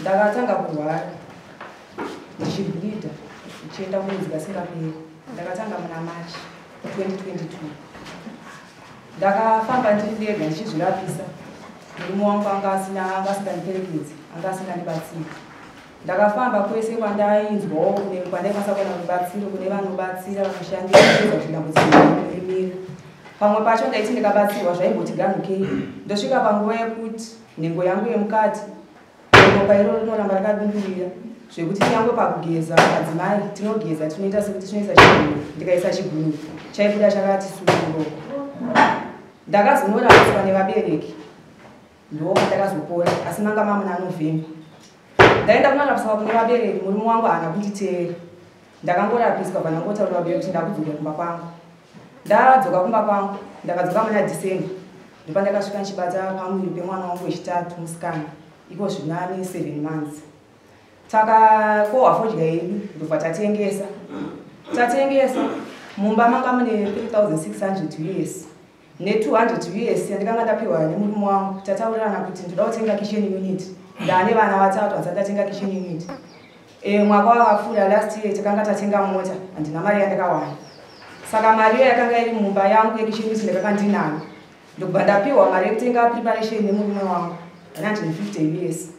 ndakatanga kurwara ndichibhidha ndichienda mwedzi kasingaperi. Ndakatanga muna March 2022. Ndakafamba ndiri ndega ndichizvirapisa. Murume wangu anga asingandiperekedzi, anga asingandibatsiri. Ndakafamba kwese kwandainzwawo kwandaikwanisa kuona rubatsiro kune vanobatsira vanoshandisa kudambudziko remiri. Pamwe pacho ndaiti ndikabatsirwa zvaimboti ganukei. Ndosvika panguva yekuti nhengo yangu yemukati ropa iroro rinoramba rakadundurira zvekuti nyangwe pakugeza madzimai tinogeza tinoita sekuti tinoisa chigunu. Ndikaisa chigunu chaibuda chakati sururo. Ndakazorapwa nevabereki ndo pandakazopora, asi manga muna November. Ndaenda kunorapiswa kune vabereki, murume wangu haana kunditeera. Ndakangorapiswa pandangotaura vabereki kuti ndakudzoka kumba kwangu. Ndadzoka kumba kwangu, ndakadzoka muna December. Ndopandakasvika ndichibata pamuviri pemwana wangu wechitatu musikana. Iko zvinani 7 months. Takakohwa fodya yedu ndobva tatengesa. Mumba manga mune 3600 US. Ne200 US yandikanga ndapiwa nemurume wangu. Tataurirana kuti ndoda kutenga kitchen unit. Ndane vana vatatu asi ndatenga kitchen unit. Mwaka wakapfuura last year takanga tatenga mota, handina mari yandakawana. Saka mari yakanga iri mumba yangu yekitchen unit ndakanga ndinayo. Ndobva ndapiwa mari yekutenga preparation nemurume wangu 150 US.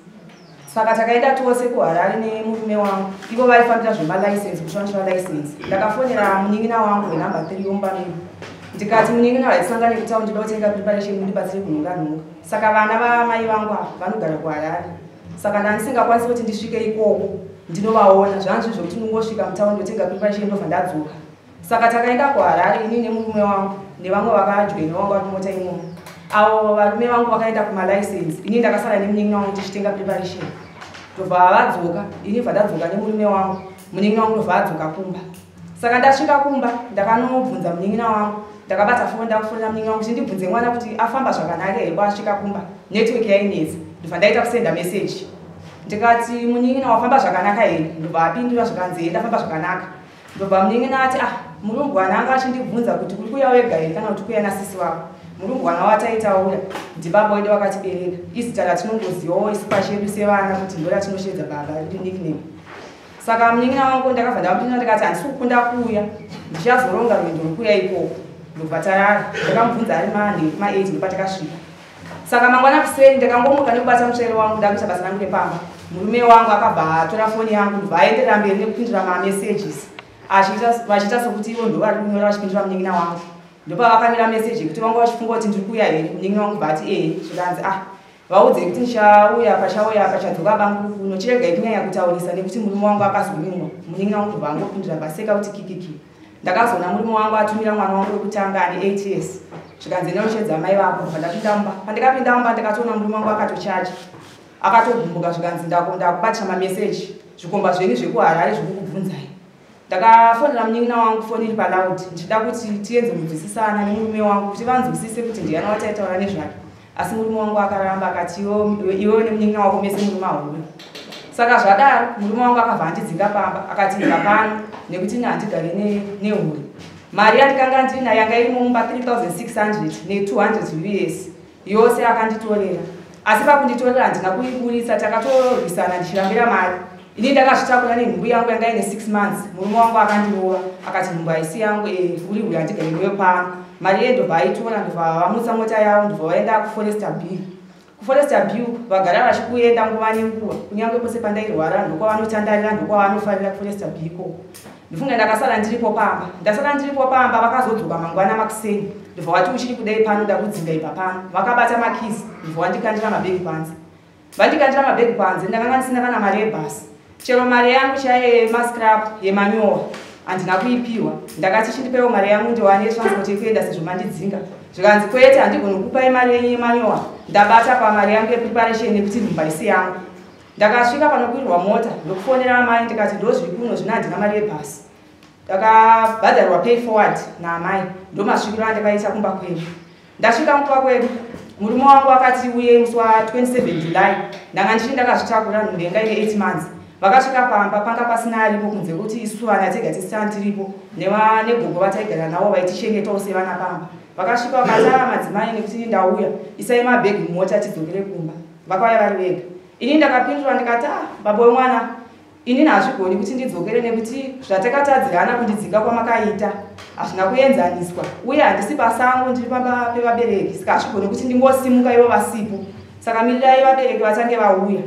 Saka takaenda tose kuHarare nemurume wangu. Ivo vaifambira zvemalicense, kutransfer license. Ndakafonera munin'ina wangu wenumber 3 yombamiri. Ndikati munin'ina waisangane kutaundi ndoda kutenga preparation mundibatsire kunhunga-nhunga. Saka vana vamai vangu vanogara kuHarare. Saka ndandisingakwanisi kuti ndisvike ikoko ndinovaona. Zvanzi zvokuti ndingosvika mutaundi ndotenga preparation ndobva ndadzoka. Saka takaenda kuHarare ini nemurume wangu nevamwe vakajoina wangu vari mota imomo. Avo varume vangu vakaenda kumalicense, ini ndakasara nemunin'ina wangu tichitenga preparation. Ndobva vadzoka, ini bva ndadzoka nemurume wangu, munin'ina wangu ndobva adzoka kumba. Saka ndasvika kumba, ndakanobvunza munin'ina wangu, ndakabata foni ndakufonera munin'ina wangu kuti ndibvunze mwana kuti afamba zvakanaka here kwasvika kumba. Network yainetsa, ndobva ndaita kusenda message. Ndikati munin'ina wafamba zvakanaka here, ndobva apindura zvakanzi ndafamba zvakanaka. Ndobva munin'ina ati murumbwana anga achindibvunza kuti kuri kuuya wega here kana kuti kuuya nasisi wako. Murumbwana wataitaura ndibaba wedu wakatibereka. Izita ratinongozivawo isu pachedu sevana kuti ndo ratinoshedza baba riri nickname. Saka munin'ina wangu ndakabva ndamupindura ndikati handisi kukunda kuuya, ndichazoronga rwendo rwokuuya ikoko. Ndobva tarara, ndakamubvunza ari ma8 ndopatakasvika. Saka mangwana kuseni ndakangomuka nekubata mutsvere wangu ndakuita basa rangu repamba. Murume wangu akabva atora foni yangu ndobva aenderera mberi nekupindura mamessages. Vachiita sokuti ivo ndo vari kunyora vachipindura munin'ina wangu. Ndopavakamira message kuti vanga vachifunga kuti ndiri kuuya here. Munin'ina wangu bati zvikanzi vaudze kuti ndichauya pachadzoka bangu kuno, chiregai kunyanya kutaurisa nekuti murume wangu akazomimwa. Munin'ina wangu ndobva angopindura baseka kuti kikiki. Ndakazoona murume wangu atumira mwana wangu wekutanga ane 8 years. Zvikanzi nenoshedza mai vako. Ndobva ndapinda mumba. Pandikapinda mumba ndikatoona murume wangu akatochaja. Akatogumbuka zvikanzi ndakubatira mamessage. Zvikomba zvenyu zvekuHarare zvokukubvunzai. Ndakafonera munin'ina wangu foni iri paloud. Ndichida kuti tienze kunzwisisana nemurume wangu kuti vanzwisise kuti ndiani wataitaura nezvake. Asi murume wangu akaramba akati iwewe nemunin'ina wako mese muri mahule. Saka zvadaro murume wangu akabva andidzinga pamba akati ibva pano nekuti ine handigari nehuri. Mari yandikanga ndinayo yanga iri mumba 3600 ne200 US yose akanditorera. Asi pakunditorera handina kuiburisa, takatorwisana ndichirambira mari. Ini ndakazvitakura nenhumbu yangu yanga ine 6 months. Murume wangu akandirova akati nhumbu haisi yangu, uri uyu handigari newe pano. Mari ye ndobva aitora ndobva vamutsa mota yavo ndobva vaenda kuForester Bill. KuForester Bill vagara vachikuenda nguva nenguva, kunyange pose pandairwara ndokwavanotandarira ndokwavanofarira kuForester Bill ikoko. Ndifunga ndakasara ndiripo pamba. Ndasara ndiripo pamba vakazodzoka mangwana makuseni. Ndobva vati uchiri kudai pano ndakudzinga ibva pano. Vakabata makisi ndobva vandikandira mabhegi panze. Vandikandira mabhegi panze ndakanga ndisina kana mari yebhasi. Chero mari yangu chaiye mascrap yemanyowa handina kuipiwa. Ndakati chindipewo mari yangu ndiwane transport yekuenda sezvo mandidzinga. Zvikanzi kwete handigoni kukupai mari yenyu yemanyowa. Ndabata pamari yangu yepreparation nekuti nhumba isi yangu. Ndakasvika panokwirwa mota ndokufonera amai ndikati ndozviri kuno zvino handina mari yebhasi. Ndakabhadharwa pay forward naamai. Ndomasvikiro andakaita kumba kwedu. Ndasvika kumba kwedu murume wangu akati uye musi wa27 July. Ndanga ndichi ndakazvitakura nhumbi yanga ine 8 months. Vakasvika pamba panga pasina aripo kunze kuti isu vana tega tisina tiripo negogo vataigara navo vaitichengetawo sevana pamba. Vakasvika vakatara madzimai nekuti ndauya isai mabhegi mumota tidzokere kumba. Vakauya vari vega. ini ndakapindura ndikati baba wemwana ini hazvigoni kuti ndidzokere nekuti zvatakatadzirana kundidzinga kwamakaita hazvina kuenzaniswa uye handisi pasango ndiri pamba pevabereki saka hazvigoni kuti ndingosimuka ivo vasipo saka mirirai vabereki vatange vauya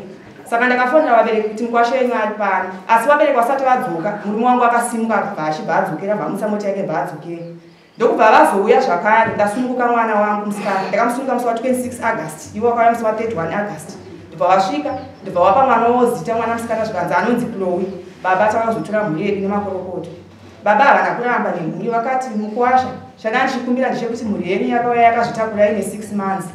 saka ndakafonera vabereki kuti mukwasho yenyu ari pano asi vabereki vasati vadzoka murume wangu akasimuka bva achibva adzokera bvamutsa mota yake bva adzokera ndokubva vazouya zvakare ndasununguka mwana wangu musikana ndakamusununguka musi wa 26 August ivo vakauya musi wa 31 August ndibva wasvika ndibva wapa mwana wozita mwana musikana zvikanzi anonzi Chloe baba takazotora mhuri yedu nemakorokoto baba havana kuramba nemhuri vakati mukwasha chana ndichikumbira ndechekuti mhuri yenyu yakauya yakazvitakura ine 6 months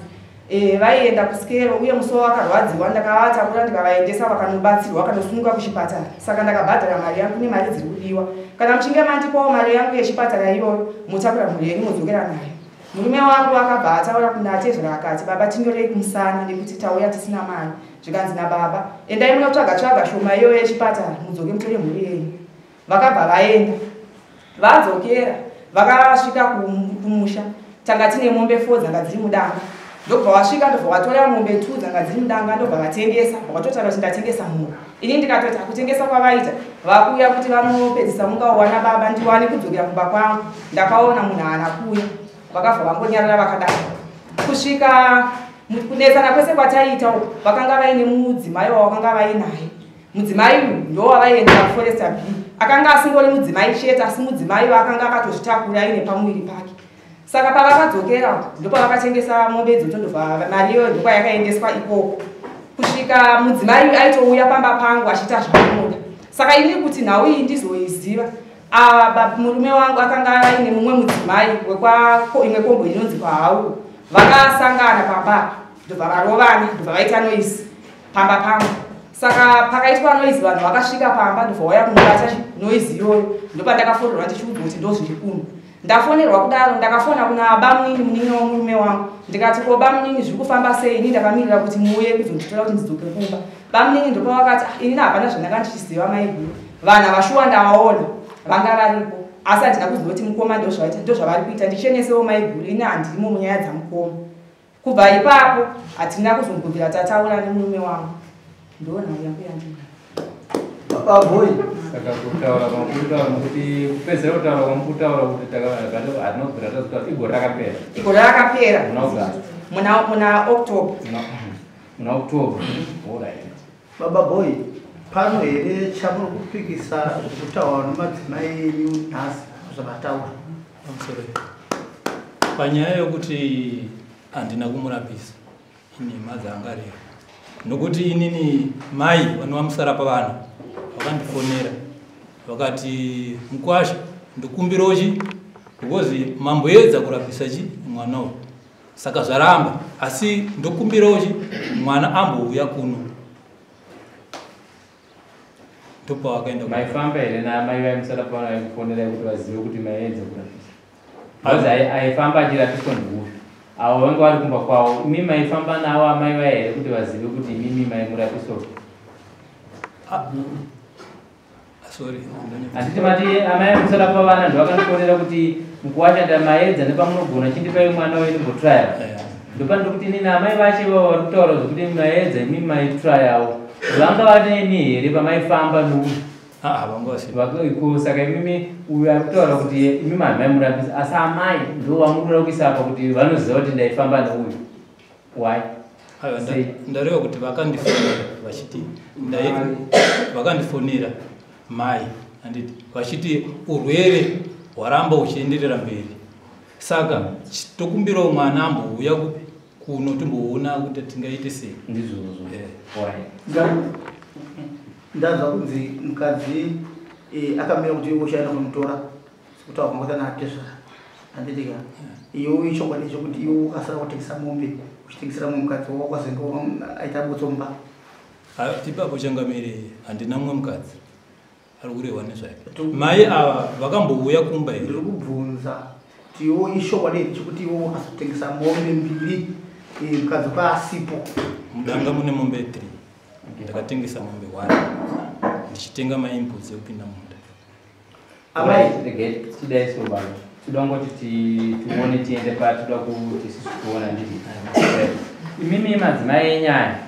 vaienda kusikero uye musi wakarwadziwa ndakavatakura ndikavaendesa vakanobatsirwa vakanosununguka kuchipatara saka ndakabhadhara mari yangu nemari dziri kudiwa kana muchinge mandipawo mari yangu yechipatara iyoyo mutakura mhuri yenyu mudzokera nayo murume wangu akabva ataura kuna atezvera akati baba tinyorei kumusana nekuti tauya tisina mari zvikanzi nababa endai munotsvaga shoma iyoyo yechipatara mudzoke mutore mhuri yenyu vakabva vaenda vadzokera vakasvika kumusha tanga tine mombe 4 dzanga dziri mudanga ndobva wasvika ndobva watora mombe 2 dzanga dziri mudanga ndobva vatengesa vakatotaura kuti ndatengesa mhuri ini ndikatoti kutengesa kwavaita vakuya kuti vanopedzisa mungawana baba ndiwane kudzokera kumba kwangu ndakaona munhu haana kuya vakabva vangonyarara vakadaro kusvika kunetsana kwese kwataita vakanga vaine mudzimai wavakanga vainaye mudzimai uyu ndowavaienda kuforesta B akanga asingori mudzimai chete asi mudzimai vakanga akatozvitakura aine pamuviri pake saka pavakadzokera ndopavakatengesa mombe idzodzo ndobva mari iyoyo ndokwa yakaendeswa ikoko kusvika mudzimai uyu aitouya pamba pangu achiita zvanoda saka ini kuti nhau iyi ndizoiziva murume wangu akanga aine mumwe mudzimai imwe kombo inonzi kwaHauro vakasangana pamba ndobva varovana ndobva vaita noise pamba pangu saka pakaitwa noise vanhu vakasvika pamba ndobva vauya kunobata noise iyoyo ndopandakafonerwa ndichiudzwa kuti ndozviri kuno ndafonerwa kudaro ndakafona kuna bamunini munini womurume wangu ndikati ko bamunini zviri kufamba sei ini ndakamirira kuti muuye kuzonditora kuti ndidzoke kumba bamunini ndopavakati ini hapana zvandanga ndichiziva maiguru vanhu avashuwa ndavaona vanga varipo asi handina kuziva kuti mukoma ndozvavari kuita ndichenesewo maiguru ini handirimo munyaya dzamukoma kubva ipapo hatina kuzongobvira tataura nemurume wangu ndoo nhau yangu yandina Boy. Saka kutaura kuti kupedzera kutaura kwamukutaura kuti hatinobvira tazuta igore rakapera. Igore rakapera. Muna October. Muna October. Alright. Baba Boy, pano here chamuri kupikisa kutaura nemadzimai enyu nhasi zvavataura. Panyaya yokuti handina kumurapisa ini madzanga rero nokuti inini mai vanovamusara pavanhu vakandifonera vakati mukwasha ndikumbirochi because mamboedza kurapisa mwana uyu saka zvaramba asi ndokumbirochi mwana ambouya kuno ndopa wakaenda maifamba here namai vaimusara pavanhu vaikufonera kuti vazive kuti maiedza kurapisa because aifamba achirapiswa ndiguvi avo vanga vari kumba kwavo imi maifamba navo amai vai here kuti vazive kuti imimi maimurapiswa handiti mati amai amusara pavana ndovakanofonera kuti mukuwacha ndamaedza nepamunogona chindipai mwana wenyu mbotrial ndopandikuti inini amai vache vavo vari kutaura zvokuti maedza imi maitrial vanga vaneni here pamaifamba nouyu saka imimi uyu ari kutaura kuti imi mani maimurapisa asi amai ndo vamurira kuisa apa kuti vanoziva kuti ndaifamba neuyu why ndareva kuti vakandifonera vachiti vakandifonera mai handiti vachiti urwere hwaramba uchienderera mberi saka tokumbirawo mwana ambouya kuno timboona kuti tingaite sei ndizvozvo ndanzwa kunzi mukadzi akamira kuti ushaenda kumutora sekuti wakangotana atezvara handitika iyo ichokwadi chokuti iwo asara kutengesa mombe uchitengesera mumwe mukadzi wakwazenga aita botsomba ipapo changamire handina mumwe mukadzi ari kurehwa nezvake mai ava vakambouya kumba here ndiri kubvunza kuti iwo ishokwadi chokuti iwo asatengesa mombe mbiri mukadzi paasipo mudanga mune mombe 3 ndakatengesa mombe 1 ndichitenga maimbudzi ekupinda munda tidaisobaa toda ngoti tione tiende patoda kuti sisi kuona nditi imimi madzimai enyaya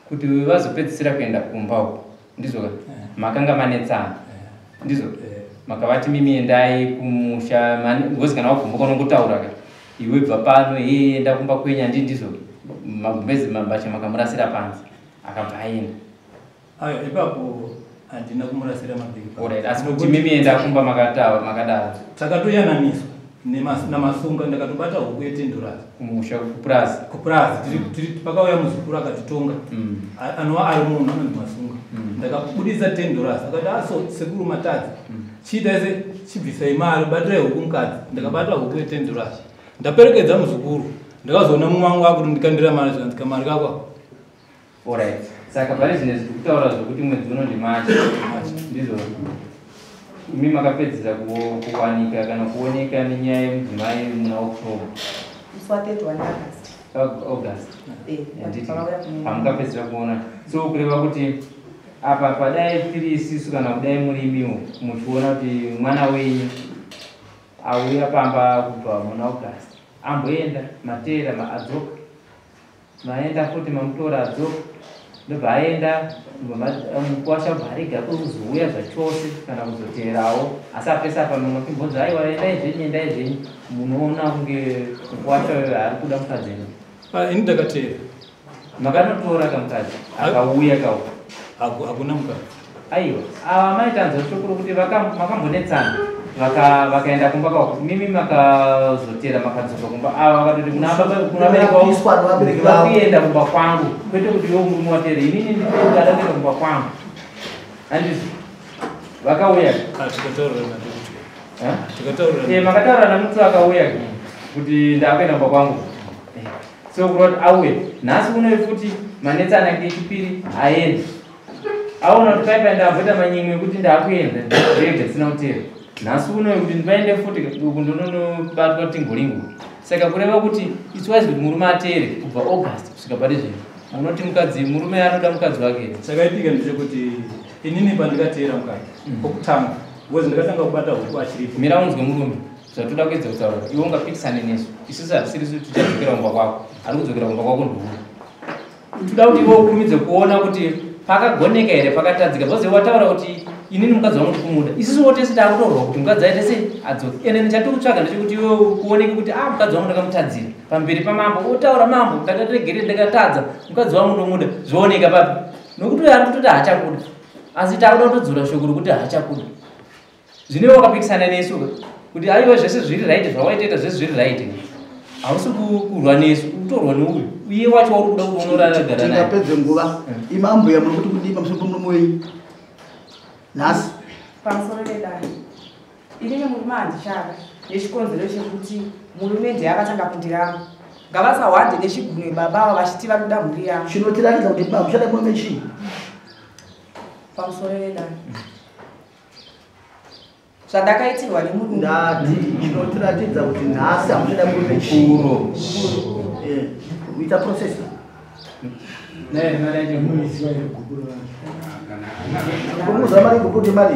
kuti vazopedzisira kuenda kumba uko ndizo makanga manetsana ndizo makavati mimi endai kumusha ngozi kana wagumbuka unongotaura ka iwe bva pano enda kumba kwenya ndizo magumbezi mambasha makamurasira panzi akabva aenda ayo ipapo handina kumurasira mabhegi alright asi kuti mimi enda kumba makadaro takatoyananiswa namasunga ndakatobata huku yetendurazi kumusha kupurazi pakauya muzukuru akatitonga anova ari munhu anonzi masunga ndakabudisa $10 akati aso sekuru matadzi chiita ise chibvisai mari batirai huku mukadzi ndakabata huku $10 ndaperekedza muzukuru ndakazoona mumwe wangu akuti ndikandira mari zvikanzika mari kakwa alright saka pane zvine zviri kutaura zvokuti mwedzi uno ndimachi ndizvo imi makapedzisa kuwanika kana kuoneka nenyaya yemudzimai muna October August hamukapedzisira kuona so kureva kuti apa padai tiri isisu kana kudai murimiwo muchiona kuti mwana wenyu auya pamba kubva muna August amboenda matera adzoka maenda futi mamutora adzoka ndobva aenda mukwasha bva arega kuzouya zvachose kana kuzoterawo asi apesa pamwe kimbonzi aiwa endai zvenyu munoona kunge mukwasha ari kuda mukadzi eno ini ndakatera makanotora kamukadzi akauya kawo hakuna mukadzi aiwa ava maitanzwa shokuro kuti makambonetsana vakaenda kumba kwako mimi makazotera makadzoka kumba ava vakatoti kunakuenda kumba kwangu kwete kuti iwe murume watere inini ndidada kuenda kumba kwangu handizvo vakauya makataura namutu akauya kuti ndakuenda kumba kwangu so kuroti auye nhasi unoyi futi manetsana ngechipiri aenda aona kuti paipa ndamboita manyimwe kuti ndakuenda ndege dzisina kutera nhasi unoyi kuti ndivaende futi uku ndonobatwa kuti ngolingo saka kureva kuti itswazi kuti murume atere kubva August kusvika pari zvino unoti mukadzi murume anoda mukadzi wake chakaitika ndechekuti inini pandikatera mukadzi okutanga because ndakatanga kubata huku achiripo mira unzwe murume zvatoda kuedza kutaura iwe ungapikisane nesu isusu hatisiri tichadzokera kumba kwako ari kudzokera kumba kwako ndouya toda kuti iwe ukurumidze kuona kuti pakagoneka here pakatadzika bcause wataura kuti inini mukadzi wangu kumuda isusu wotese takutorwa kuti mukadzi aite sei adzoke ende chatiri kutsvaga ndechekuti iwe kuoneke kuti mukadzi wangu ndakamutadzira pamberi pamambo otaura mambo ndakatiregere ndakatadza mukadzi wangu ndomuda zvooneka papi nokuti uyo ari kutoti hachakuda asi takuda kutodzura shoko rokuti hachakuda zvine wakapikisana nesu kuti aiwa zvese zviri right zvawaitoita zvese zviri right hausi kurwa nesu kutorwa neuyu uye wacho wauri kuda kuti unoraragara naye tingapedze nguva imambuya muri kuti kudii pamusoro pomurume wenyu nhasi pamusoro pedani inini murume handishaka nechikonzero chekuti murume ndiye akatanga kundiramba ngavasawande nechigumwe baba vachiti vari kuda mhuri yangu chinotiratidza kuti muchada murume chii pamusoro pedani zvandakaitirwa nemurume ndati chinotiratidza kuti nhasi hamuchada murume chii uita process kumuza mari kuti mari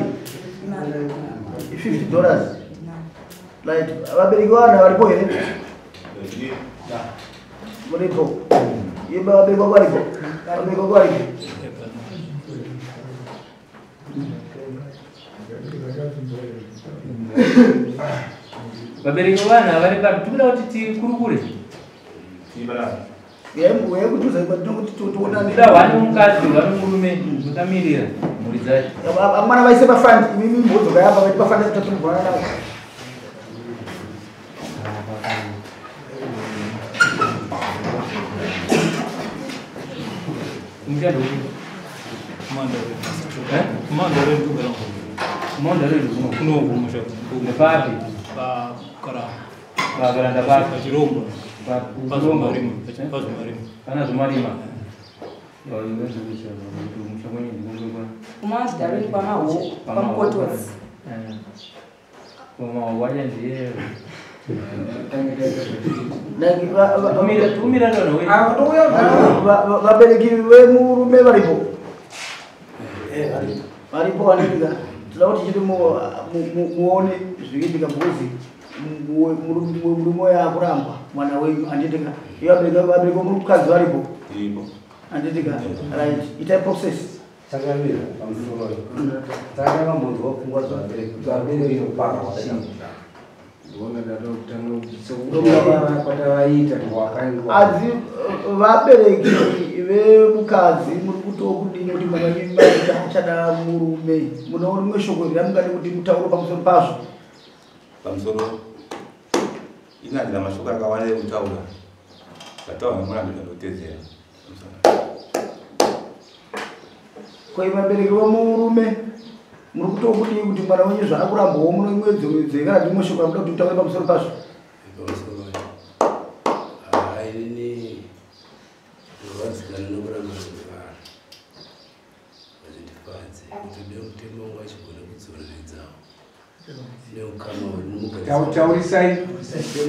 $50 right vabereki vana varipo here muripo iba vabereki vako varipo vabereki vako varipo vabereki vana vari papi tikuda kuti tikurukure da wani mukadzi wani murume mutamirira mhuri dzacho amwana vaise pafandi imimi mbodzoka yapa vaiti pafandi tatumubvana navo nepapi vakaranda papi pachirombo kana zvomarima kumazidarweni kwamaho kwamukotozi waja ndiye vabereki vemurume varipo varipo vanika tida kuti chiri muone zvikiitika bhuzi murume yakuramba mwana wenyu anditika vabereki vomukadzi varipo Anditika right ita process chakamira pamusoro tsaka muntu wapfungwa zvabere inopaka wakadii ndona dado kutanga sokutoka kwatavaita wakaingwa azi vabereki vemukadzi muri kutokudini kuti mwana mimba chada murume munoona rimwe shoko ramungade kuti mutauro pamusoro pazvo pamusoro inandira mashoko akawanda ekutaura kataura nemwana ndikandotedzera kwai vabereki vomurume muri kutokudini kuti mwana wenyu zvaakurambawo muno mwedzi kana rimwe shoko ramuda kuti mutaure pamusoro pazvo taurisai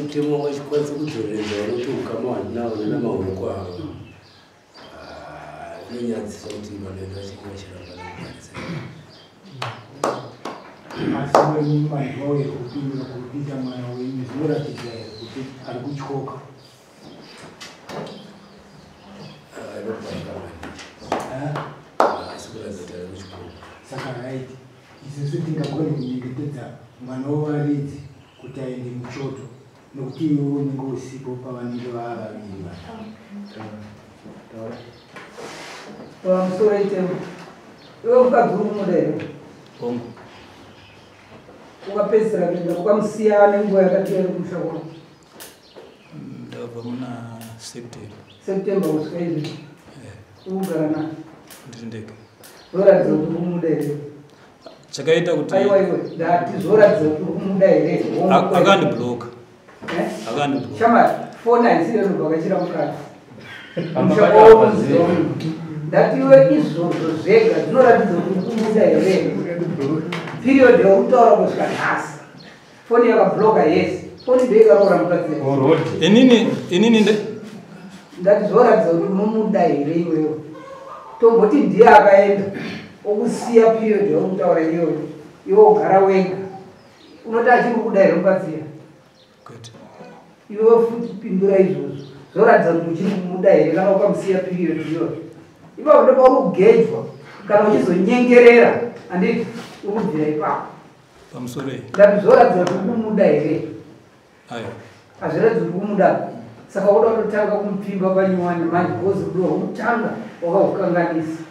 mutemo wachikwanisa kudzoreredza vanoti ukama wandinawo namaoko avo inonyadzisa kuti vanoenda vachinge vachiramba asi wemanzwa wekupindura kupinda mwana wenyu zvinoratidza here kuti ari kutyoka asi kuratidza kuti ari kuchikoma saka right isusu tingagone kunyengetedza mwana wovaridzi kuti aende muchoto nokuti iwo unenge usipo pavanenge vavaviri pamusoro itemo iwe mukadzi uri mudere ukapedzisira kuenda ukamusiya nenguva yakati eri kumusha kwako ndabva muna september kusvika izvi ugara naye ndindeke zoratidza kuti uri mudere chakaita kuti aiwa iwe ndati zoratidza kuti uri kumuda here akandibloka shamari foni haisiri nobvakachira mukadzi ndati iwe izvozvo zvega zvinoratidza kuti uri kumuda here period yautaura kusvika nhasi foni yakabloka yes foni ndoikaroora mukadzi inini ndati zvoratidza kuti unomuda here iwewo tomboti ndiye akaenda okusiya period yaumutaura iyoyo iwe ugara wega unoti achiri kuda here mukadziya iwe futi pindura izvozvo zvoratidza kuti uchiri kumuda here kana ukamusiya period iyoyo ipapo ndopauri kugejwa kana uchizonyengerera handiti urikubvira ipapo pamusoro ndati zvoratidza kuti ukumuda here hazviratidzi kuti ukumuda saka uda kutotanga kumupimba panyuwani manje bhozi rudo rwokutanga wakakukanganisa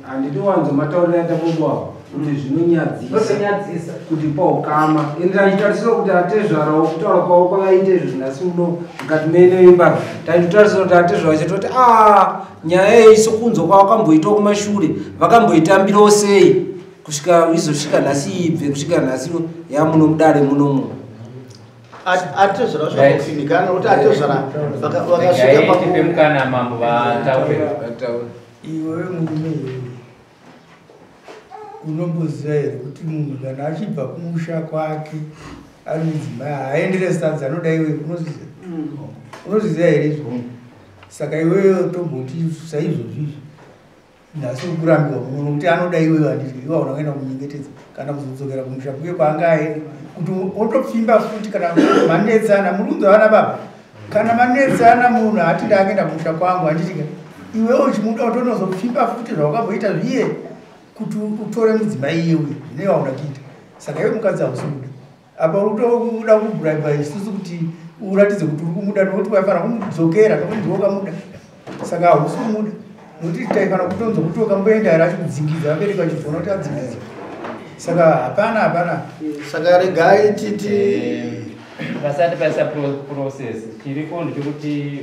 handiti wanzo mataurira ndamubwavo kuti zvinonyadzisa kuti paukama ende tachitarisira kuti atezvarawo kutaura kwavo kwakaita izvo zvinasi uno mukati meneimba taitotarisira kuti atezvaro chitoti nyaya iyi sokunzwa kwavakamboitawo kumashure vakamboitambirawo sei kusvika izosvika nhasi ibve kusvika nhasi yamuno mudare munomu atezvara zvakakufindikana kuti atezvara vakasvika pemukana mambo vataure iwewe murume unomboziva here kuti munhu kana achibva kumusha kwake ari mudzimai haaendere sadza anoda iwe unozviziva here izvozvo saka iweyo tomboti saizvozvizvi nhasi ukurambiwa muno kuti anoda iweyo handiti iwa una kuenda kunyengetedza kana kuzodzokera kumusha kuye kwaanga aenda kuti otopfimba futi kana manetsana muri kunzwa vana baba kana manetsana munhu hatindi akaenda kumusha kwangu handitika iwewo uchimuda utonozopfimba futi zvawakabhoita zviye kuti utore mudzimai iyewe zvine wauna kuita saka iwe mukadzi hausimuda apa utoda kubraiba isusu kuti uratidze kuti uri kumuda nokuti waifanira kumudzokera nokuti ndiwe wakamuda saka hausi kumuda nokuti taifanira kutonzwa kuti wakamboenda here achikudzingidza vabereki vachibvona kuti adzingidza saka hapana saka regai titi pasati paisa process chiripo ndechekuti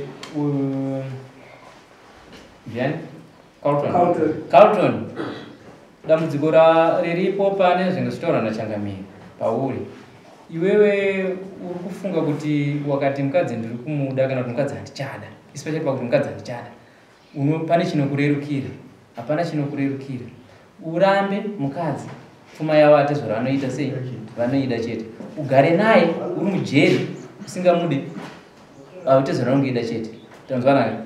ndiani Carlton dambudziko riripo pane zvinhu zvitaura nachangamiri pauri iwewe uri kufunga kuti wakati mukadzi ndiri kumuda kana kuti mukadzi handichada especially pakuti mukadzi handichada pane chinokurerukira hapana chinokurerukira urambe mukadzi pfuma yavo atezvo ranoita sei vanoida chete ugare naye uri mujeri usingamudi utezvo ranongoida chete tanzwanaka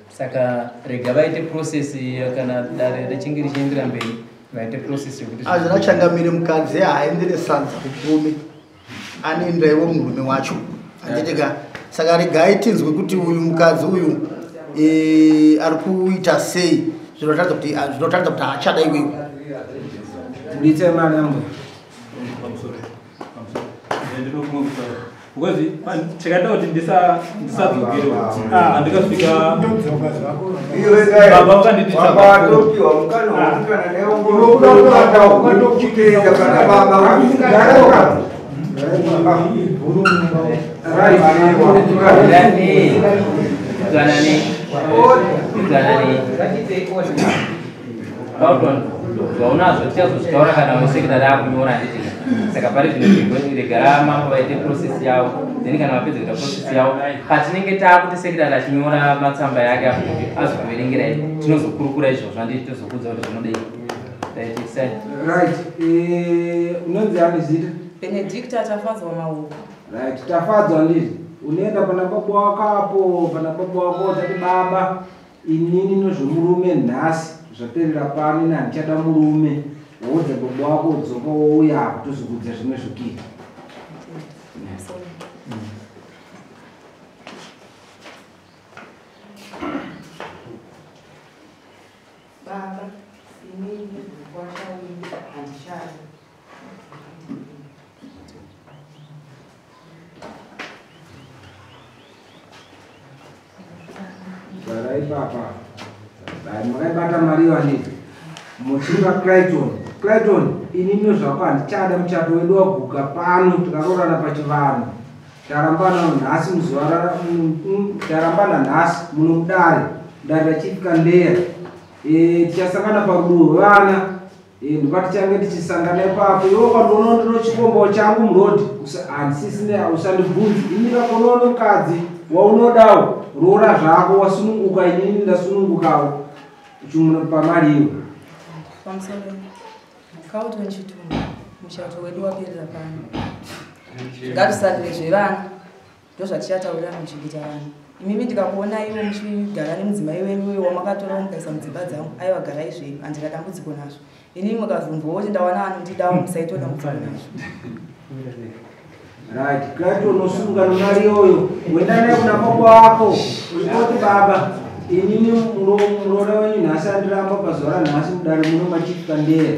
saka rega vaite process kana dare richinge richiendera mberi vaite process yekuti hazvina changamire mukadzi haaendere sadza kurume anoendaiwo murume wacho handitika saka regai tinzwe kuti uyu mukadzi uyu ari kuita sei zvinotaridza kuti achada iwewe nditse mari yangu because chakada kuti ndisadzokeriwa andikasvika baba wakanditiwatopiwa mukana womukana neungokutenda kana baba Unazo tichazozvitaura kana wesekondari akunyora ndichina saka pari zvino regara mambo vaite process yavo then kana vapedza kuita process yavo patinenge taakuti sekondari achinyora matsamba yake azokuverengerai tinozokurukura izvozvo handiti tozokudza kuti zvinodei right unonzi ani zita Benedicta Tafadzwa Mauko. Right, Tafadzwa ndizvi unoenda pana baba wako apo pana baba wako utati baba inini nozvomurume nhasi zvaperera pano ina handichada murume wodza baba wako udzoka wouya apo tozokudza zvimwe zvokuita Baba inini washauri handishada Barai papa. Barai makaibata mari wanini. Muchinga Clayton inini zvako handichada muchato wedu waguka pano tikaroorana pachivanhu. Tarambana nhasi muzuva tarambana nhasi muno mudare. Ndari rachifika ndeya. Tichasangana parudo rwevana. Ndipati change tichisangana ipapo. Iwo kandoona ndino chikombo changu murodi. Handisisine usandibvunzi. Ini kakonoona mukadzi waunodawo. Roora zvako wasununguka inini ndasunungukawo uchimuna pamari iwe pamusoro kauto nchitumba mushato wedu waperera pano ngatisatire zvevana ndozvatichataurira muchikuita vana imimi ndikakuona iwe muchigara nemudzimai wenyu uye wamakatora mukaisa mudzimba dzangu aiwa garai zvenyu handina dambudziko nazvo inini mukazombowo kuti ndawana anondidawo musaita dambudziko nazvo right Clayton unosunga nomari iyoyo wenda naye kuna baba wako uchiti baba inini muroora wenyu nhasi andiramba pazuva ranhasi mudare muno machifika ndeya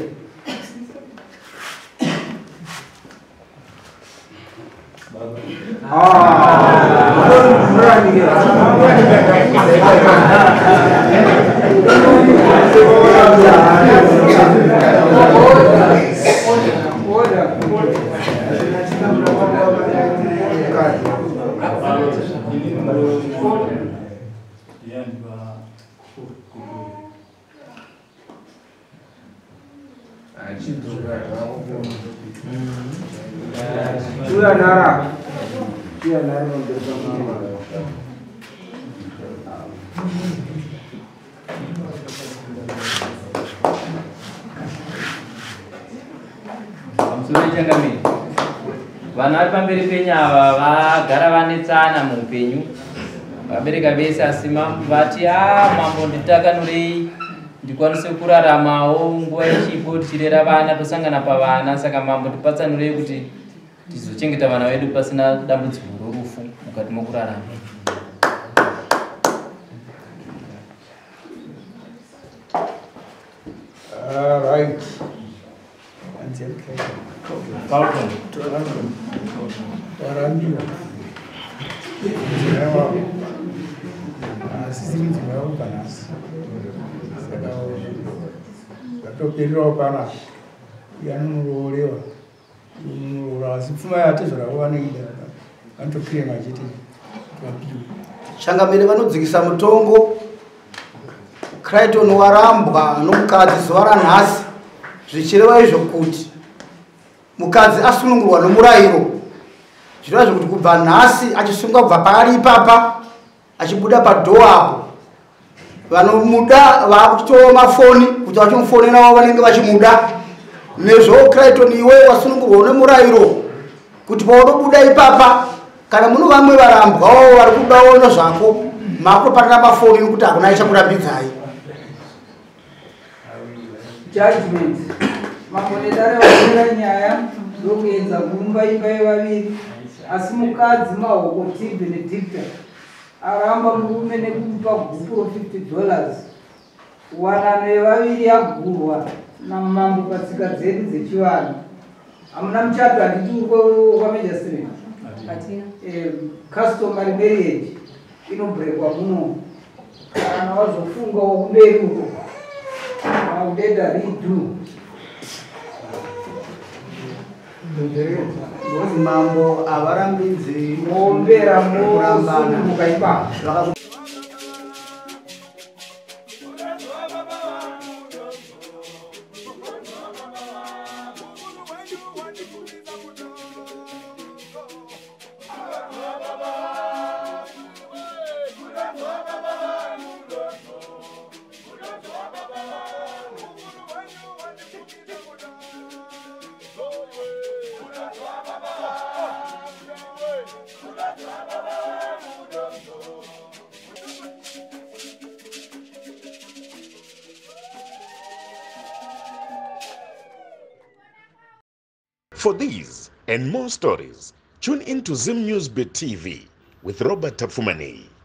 Suya nara pamusoro changamiri vana vari pamberi penyu ava vagara vanetsana muupenyu vabereka vese asi vati mambo nditakanurei ndikwanise kuraramawo nguva ichipo tichirera vana tosangana pavana saka mambo ndipatsanurei kuti tizochengeta vana vedu pasina dambudziko rorufu mukati mokurarama right tarambiwa asisi mudzimai wakuganasi saka zvatopererawo pana yanonororewa unonoora asi pfuma yate zvaravo vanoida vanotokirema chete vapiwa changamire vanodzikisa mutongo Clayton warambwa nomukadzi zuva ranhasi zvichireva izvo kuti mukadzi asunungurwa nomurayiro zvireva zvokuti kubva nhasi achisunga kubva paari ipapa achibuda padhoo apo vanomuda vakuchitova mafoni kuti vachimufonerawo vanenge vachimuda nezvo Clayton iwe wasunungurwa nemurayiro kuti paunobuda ipapa kana muno vamwe varambwawo vari kudawo nezvako makutoparira mafoni nokuti hakuna ichakurambidzai judgment mamonedare vaira nyaya yokuedza kumba imba yevaviri asi mukadzi mahoko T Benedicta aramba murume nekumupa gupuro $50 wanane vaviri agurwa namambo patsika dzedu dzechivanhu. Hamuna muchato handiti kwamajastri customary marriage inobrekwa muno. Kana wazofunga wakumberi uko waudeda redo ngozi mambo avarambidzi muombera musunguka ipapo. For these and more stories, tune in to Zim News Bit TV with Robert Tafumani.